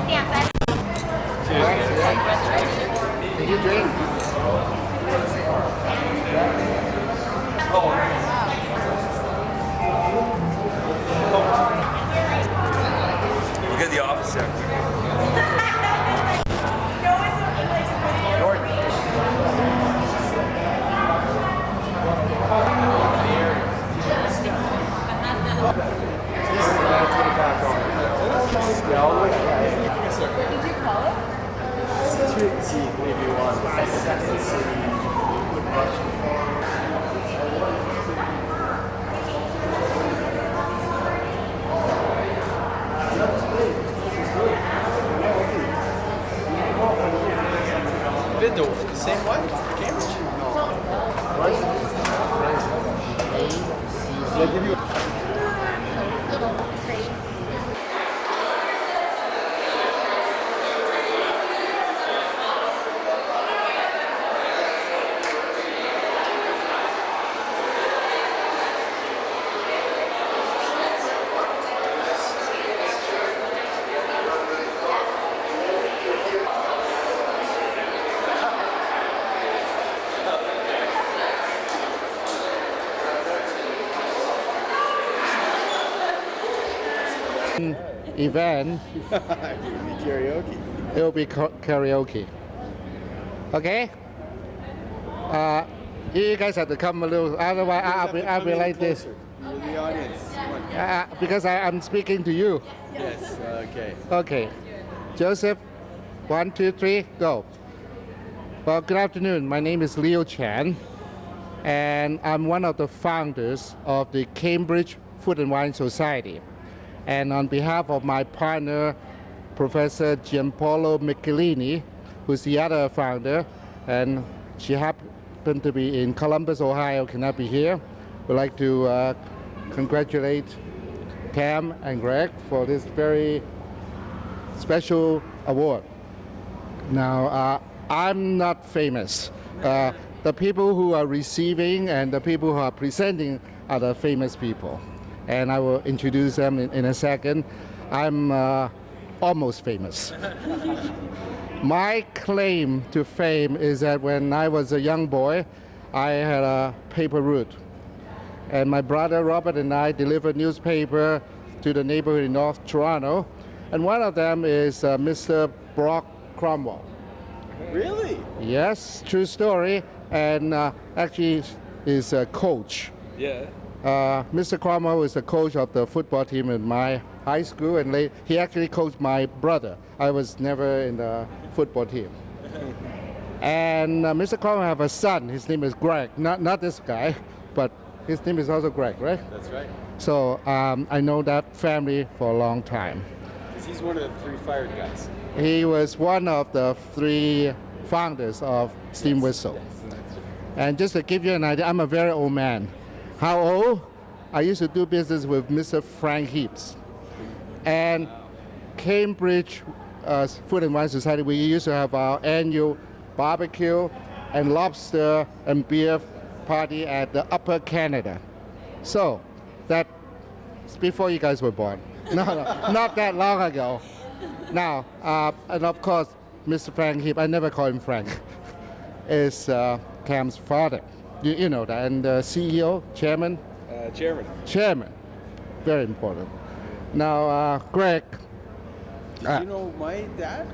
Did you drink? We'll get the office secretary. Did you call it? Been to the same one? Cambridge? They give you event. karaoke. It will be karaoke. Okay? You guys have to come a little, otherwise I'll be like this. You're the audience. Because I'm speaking to you. Yes, okay. Okay. Joseph, 1, 2, 3, go. Well, good afternoon. My name is Leo Chan, and I'm one of the founders of the Cambridge Food and Wine Society. And on behalf of my partner, Professor Gianpaolo Michelini, who's the other founder, and she happened to be in Columbus, Ohio, cannot be here. We'd like to congratulate Cam and Greg for this very special award. Now, I'm not famous. The people who are receiving and the people who are presenting are the famous people. And I will introduce them in a second. I'm almost famous. My claim to fame is that when I was a young boy, I had a paper route. And my brother Robert and I delivered newspaper to the neighborhood in North Toronto. And one of them is Mr. Brock Cromwell. Really? Yes, true story. And actually is a coach. Yeah. Mr. Cromwell was the coach of the football team in my high school, and he actually coached my brother. I was never in the football team. And Mr. Cromwell have a son. His name is Greg. Not this guy, but his name is also Greg, right? That's right. So I know that family for a long time. Because he's one of the 3 fired guys. He was one of the 3 founders of Steam Whistle. Yes, that's right. And just to give you an idea, I'm a very old man. How old? I used to do business with Mr. Frank Heaps. And Cambridge Food and Wine Society, we used to have our annual barbecue and lobster and beer party at the Upper Canada. So, that's before you guys were born. No, not that long ago. Now, and of course, Mr. Frank Heap, I never call him Frank, is Cam's father. You know that. And CEO, chairman? Chairman. Very important. Now, Greg. Did you know my dad?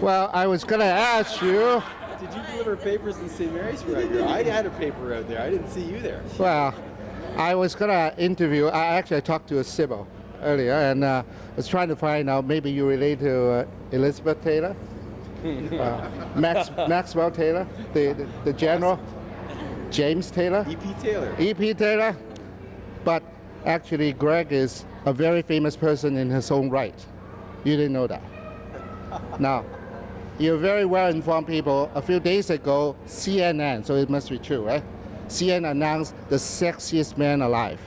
Well, I was going to ask you. Did you deliver papers in St. Mary's right here? I had a paper out there. I didn't see you there. Well, I was going to interview. I talked to a Sybil earlier, and was trying to find out maybe you relate to Elizabeth Taylor, Maxwell Taylor, the general, James Taylor, E.P. Taylor. E.P. Taylor. But actually, Greg is a very famous person in his own right. You didn't know that. Now, you're very well-informed people. A few days ago, CNN, so it must be true, right? CNN announced the sexiest man alive.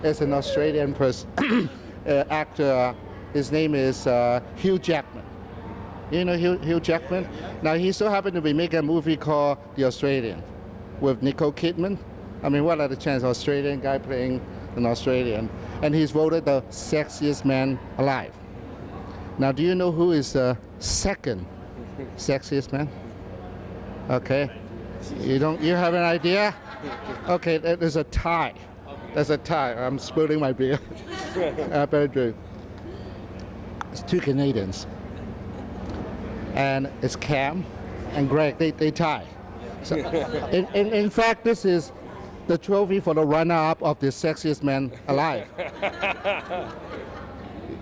It's an Australian person, actor. His name is Hugh Jackman. You know Hugh Jackman? Now, he so happened to be making a movie called The Australian with Nicole Kidman. I mean, what are the chances? Australian guy playing an Australian. And he's voted the sexiest man alive. Now, do you know who is the second sexiest man? Okay. You have an idea? Okay, there's a tie. There's a tie. I'm spilling my beer. I better drink. It's two Canadians. And it's Cam and Greg. They tie. So, in fact, this is the trophy for the runner-up of the sexiest man alive.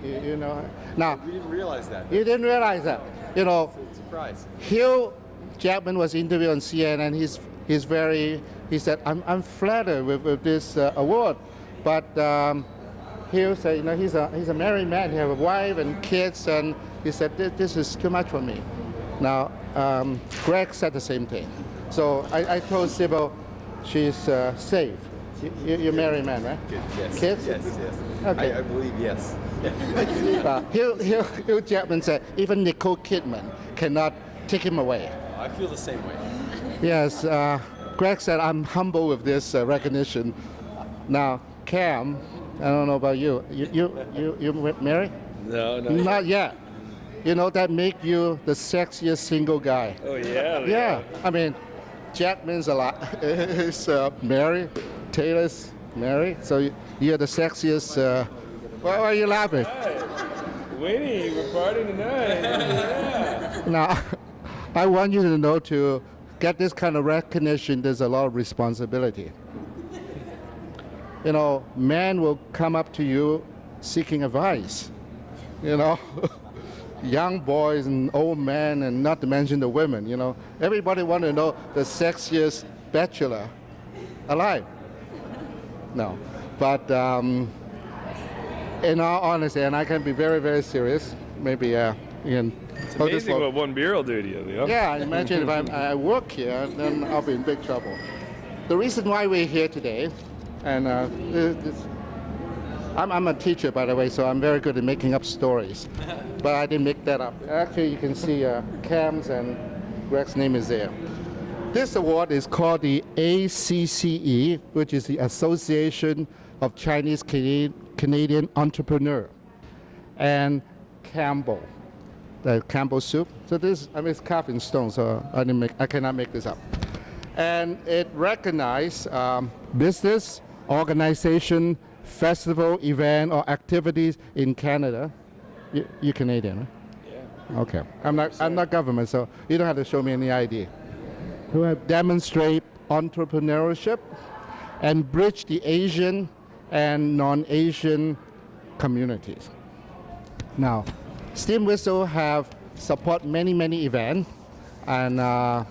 You know. Now, We didn't realize that. you didn't realize that. You know, Surprise. Hugh Jackman was interviewed on CNN. He said, I'm flattered with this award, but Hugh said, you know, he's a married man. He has a wife and kids, and he said, this is too much for me. Now, Greg said the same thing. So I told Sybil she's safe. You're a married man, right? Yes. Kids? Yes. Okay. I believe yes. Hugh Jackman said even Nicole Kidman cannot take him away. I feel the same way. Yes, Greg said I'm humble with this recognition. Now, Cam, I don't know about you. You married? No, no. Not yet. You know that make you the sexiest single guy. Oh yeah. Yeah, I mean, Jackman's a lot. He's married. Taylor's married. So you're the sexiest. Why are you laughing? Winnie, we're partying tonight. Yeah. Now, I want you to know to get this kind of recognition, there's a lot of responsibility. You know, men will come up to you seeking advice. You know, young boys and old men, and not to mention the women. You know, everybody want to know the sexiest bachelor alive. No, but in all honesty, and I can be very, very serious. Maybe you can. It's amazing what one beer will do to you. You know? Yeah, imagine if I work here, then I'll be in big trouble. The reason why we're here today, and I'm a teacher, by the way, so I'm very good at making up stories. But I didn't make that up. Actually, you can see Cam's and Greg's name is there. This award is called the ACCE, which is the Association of Chinese Canadian Entrepreneur, and Campbell, the Campbell soup. So this, I mean, it's carved in stone, so I cannot make this up. And it recognizes business, organization, festival, event, or activities in Canada. You're Canadian, right? Yeah. Okay. I'm not government, so you don't have to show me any ID. Who have demonstrate entrepreneurship and bridge the Asian and non-Asian communities. Now, Steam Whistle have support many events, and I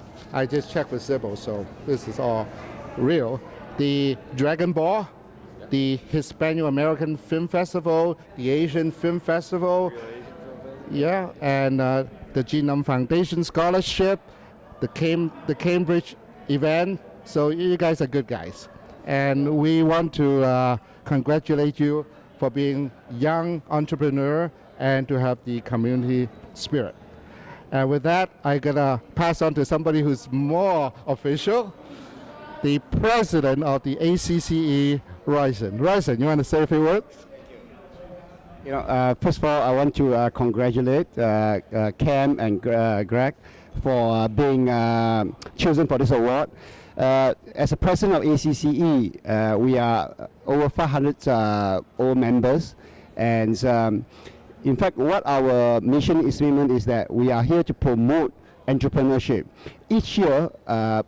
just checked with Sybil, so this is all real. The Dragon Ball, the Hispano-American Film Festival, the Asian Film Festival, yeah, and the Genome Foundation Scholarship, the Cambridge event. So you guys are good guys, and we want to congratulate you for being young entrepreneur and to have the community spirit. And with that, I'm gonna pass on to somebody who's more official, the president of the ACCE, Ryson. Ryson, you want to say a few words? You know, first of all, I want to congratulate Cam and Greg for being chosen for this award. As a president of ACCE, we are over 500 old members, and in fact, what our mission statement is that we are here to promote entrepreneurship. Each year,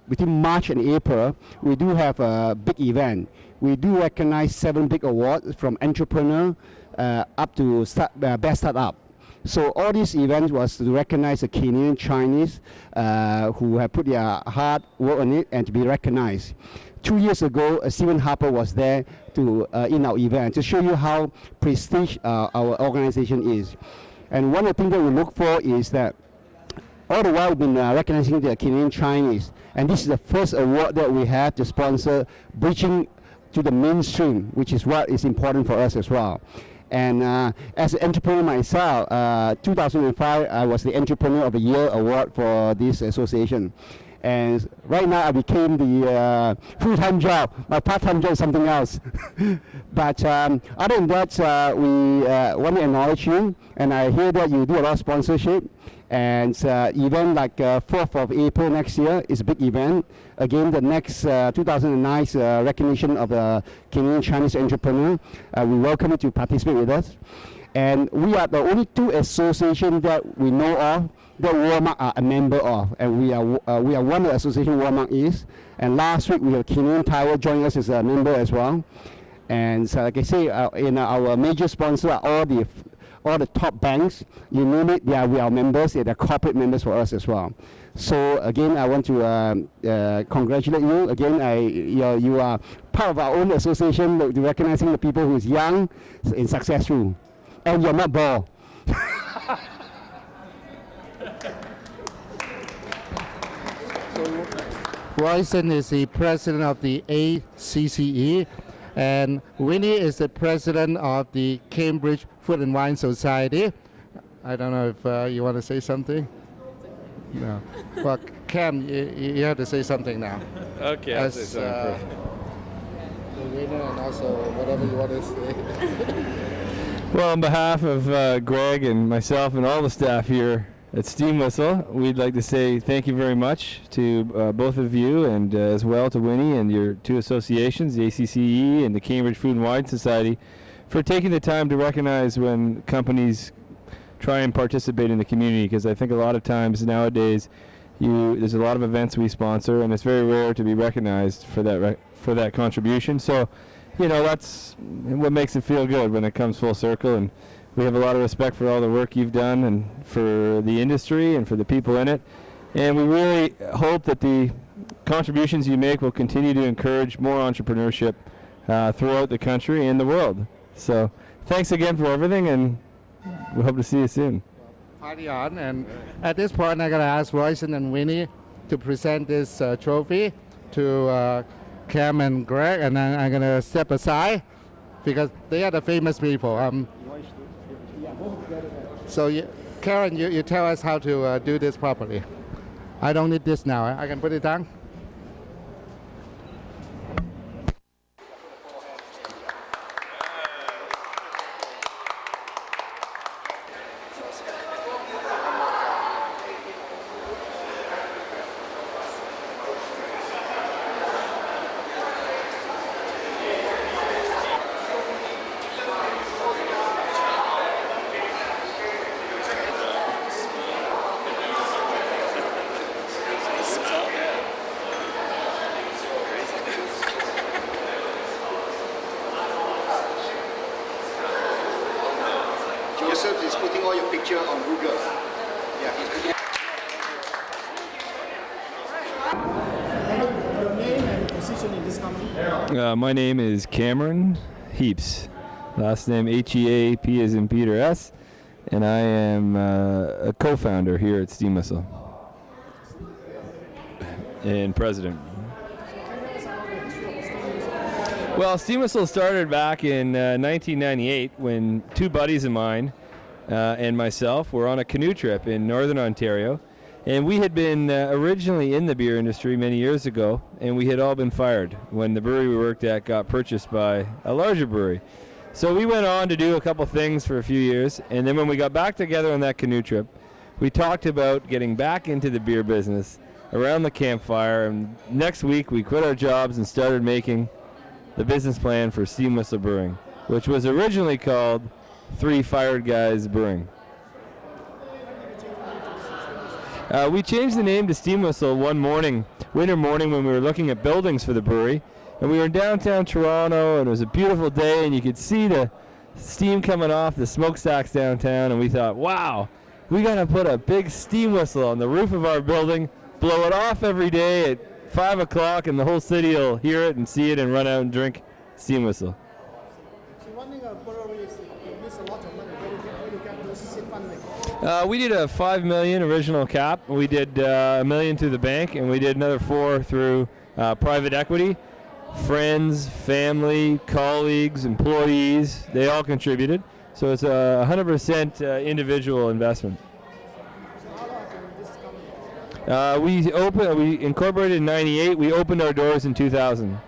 between March and April, we do have a big event. We do recognize 7 big awards from entrepreneur up to best startup. So all these events was to recognize the Canadian Chinese who have put their hard work on it and to be recognized. 2 years ago, Stephen Harper was there to in our event to show you how prestige our organization is. And one of the things that we look for is that all the while we've been recognizing the Canadian Chinese, and this is the first award that we have to sponsor bridging to the mainstream, which is what is important for us as well. And as an entrepreneur myself, 2005, I was the Entrepreneur of the Year award for this association. And right now I became the full-time job. My part-time job is something else. But other than that, we want to acknowledge you, and I hear that you do a lot of sponsorship. And event like 4th of April next year is a big event. Again, the next 2009's recognition of the Canadian Chinese entrepreneur. We welcome you to participate with us. And we are the only two associations that we know of that Walmart are a member of, and we are one of the association Walmart is. And last week we have Canadian Tire joining us as a member as well. And so, like I say, our major sponsors are all the top banks. You name it, we are members. They're corporate members for us as well. So again, I want to congratulate you. Again, you are part of our own association, recognizing the people who is young and successful, and you're not bored. Royson is the president of the ACCE, and Winnie is the president of the Cambridge Food and Wine Society. I don't know if you want to say something? No. Well, Cam, you have to say something now. Okay, I'll say something first. The winner, and also whatever you want to say. Well, on behalf of Greg and myself and all the staff here at Steam Whistle, we'd like to say thank you very much to both of you, and as well to Winnie and your two associations, the ACCE and the Cambridge Food and Wine Society, for taking the time to recognize when companies try and participate in the community, because I think a lot of times nowadays there's a lot of events we sponsor, and it's very rare to be recognized for that contribution. So, that's what makes it feel good when it comes full circle, and we have a lot of respect for all the work you've done and for the industry and for the people in it. And we really hope that the contributions you make will continue to encourage more entrepreneurship throughout the country and the world. So thanks again for everything, and we hope to see you soon. Party on. And at this point, I'm going to ask Royson and Winnie to present this trophy to Cam and Greg, and then I'm going to step aside because they are the famous people. So, Karen, you tell us how to do this properly. I don't need this now. I can put it down. Joseph is putting all your picture on Google. Yeah, he's putting. Your name and position in this company? My name is Cameron Heaps. Last name Heap as in Peter S. And I am a co-founder here at Steam Whistle and president. Well, Steam Whistle started back in 1998 when two buddies of mine and myself were on a canoe trip in Northern Ontario. And we had been originally in the beer industry many years ago, and we had all been fired when the brewery we worked at got purchased by a larger brewery. So we went on to do a couple things for a few years, and then when we got back together on that canoe trip, we talked about getting back into the beer business around the campfire, and next week we quit our jobs and started making the business plan for Steam Whistle Brewing, which was originally called Three Fired Guys Brewing. We changed the name to Steam Whistle one morning, winter morning, when we were looking at buildings for the brewery. And we were in downtown Toronto, and it was a beautiful day, and you could see the steam coming off the smokestacks downtown, and we thought, wow, we got to put a big steam whistle on the roof of our building, blow it off every day at 5 o'clock, and the whole city will hear it and see it and run out and drink Steam Whistle. So one thing about brewery is you miss a lot of money. Where do you get those seed funding? We did a $5 million original cap. We did $1 million through the bank, and we did another $4 million through private equity. Friends, family, colleagues, employees, they all contributed. So it's a 100% individual investment. So how long has this company? We incorporated in '98. We opened our doors in 2000.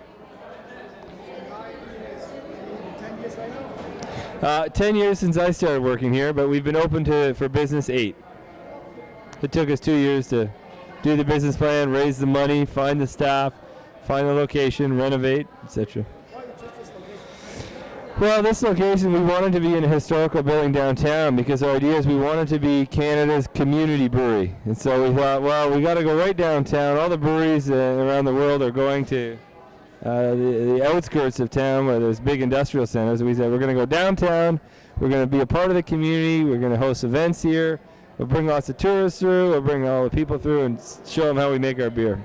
10 years since I started working here, but we've been open for business 8. It took us 2 years to do the business plan, raise the money, find the staff, find the location, renovate, etc. Well, this location, we wanted to be in a historical building downtown because our idea is we wanted to be Canada's community brewery. And so we thought, well, we got to go right downtown. All the breweries around the world are going to the outskirts of town where there's big industrial centers. We said we're going to go downtown. We're going to be a part of the community. We're going to host events here. We'll bring lots of tourists through. We'll bring all the people through and show them how we make our beer.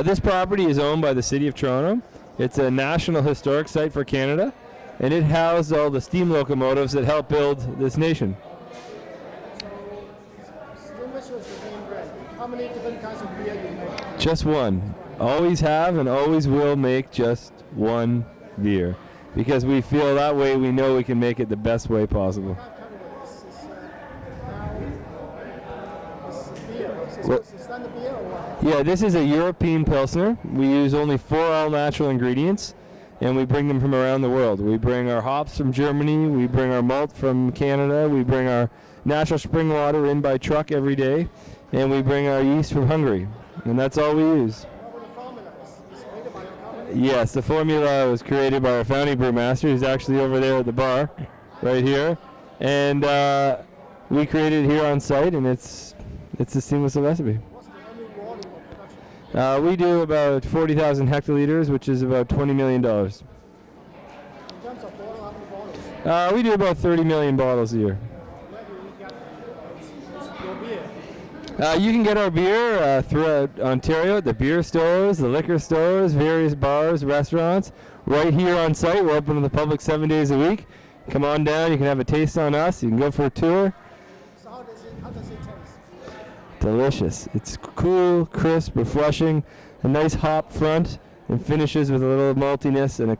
This property is owned by the City of Toronto. It's a National Historic Site for Canada, and it housed all the steam locomotives that helped build this nation. How many different kinds of beer you make? Just one. Always have and always will make just one beer. Because we feel that way we know we can make it the best way possible. Yeah, this is a European Pilsner. We use only 4 all-natural ingredients, and we bring them from around the world. We bring our hops from Germany, we bring our malt from Canada, we bring our natural spring water in by truck every day, and we bring our yeast from Hungary. And that's all we use. Yes, the formula was created by our founding brewmaster, who's actually over there at the bar, right here. And we created it here on site, and it's a seamless recipe. We do about 40,000 hectoliters, which is about $20 million. In terms of bottle, how many bottles? We do about 30 million bottles a year. Where do you get your beer? You can get our beer throughout Ontario at the beer stores, the liquor stores, various bars, restaurants. Right here on site, we're open to the public 7 days a week. Come on down, you can have a taste on us, you can go for a tour. So how does it taste? Delicious. It's cool, crisp, refreshing, a nice hop front, and finishes with a little maltiness and a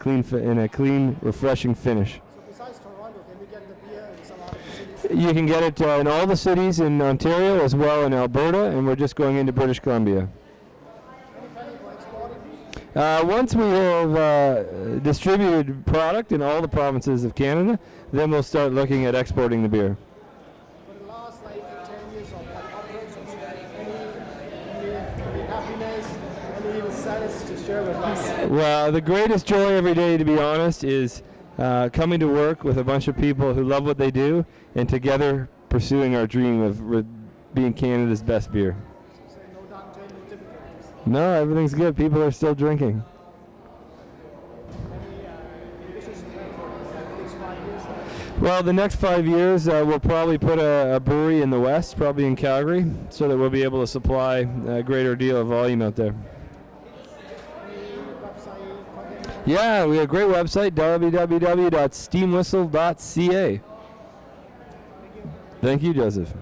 clean, refreshing finish. So besides Toronto, can we get the beer in some other cities? You can get it in all the cities in Ontario as well in Alberta, and we're just going into British Columbia. Any planning for exporting? Once we have distributed product in all the provinces of Canada, then we'll start looking at exporting the beer. For the last 10 years of operations, any happiness, any sadness to share with us? Well, the greatest joy every day, to be honest, is coming to work with a bunch of people who love what they do and together pursuing our dream of being Canada's best beer. So no downturn, no difficulties. No, everything's good. People are still drinking. Any ambitious plan for the next 5 years? Well, the next 5 years, we'll probably put a brewery in the west, probably in Calgary, so that we'll be able to supply a greater deal of volume out there. Any website, contact? Yeah, we have a great website, www.steamwhistle.ca. Thank you, Joseph.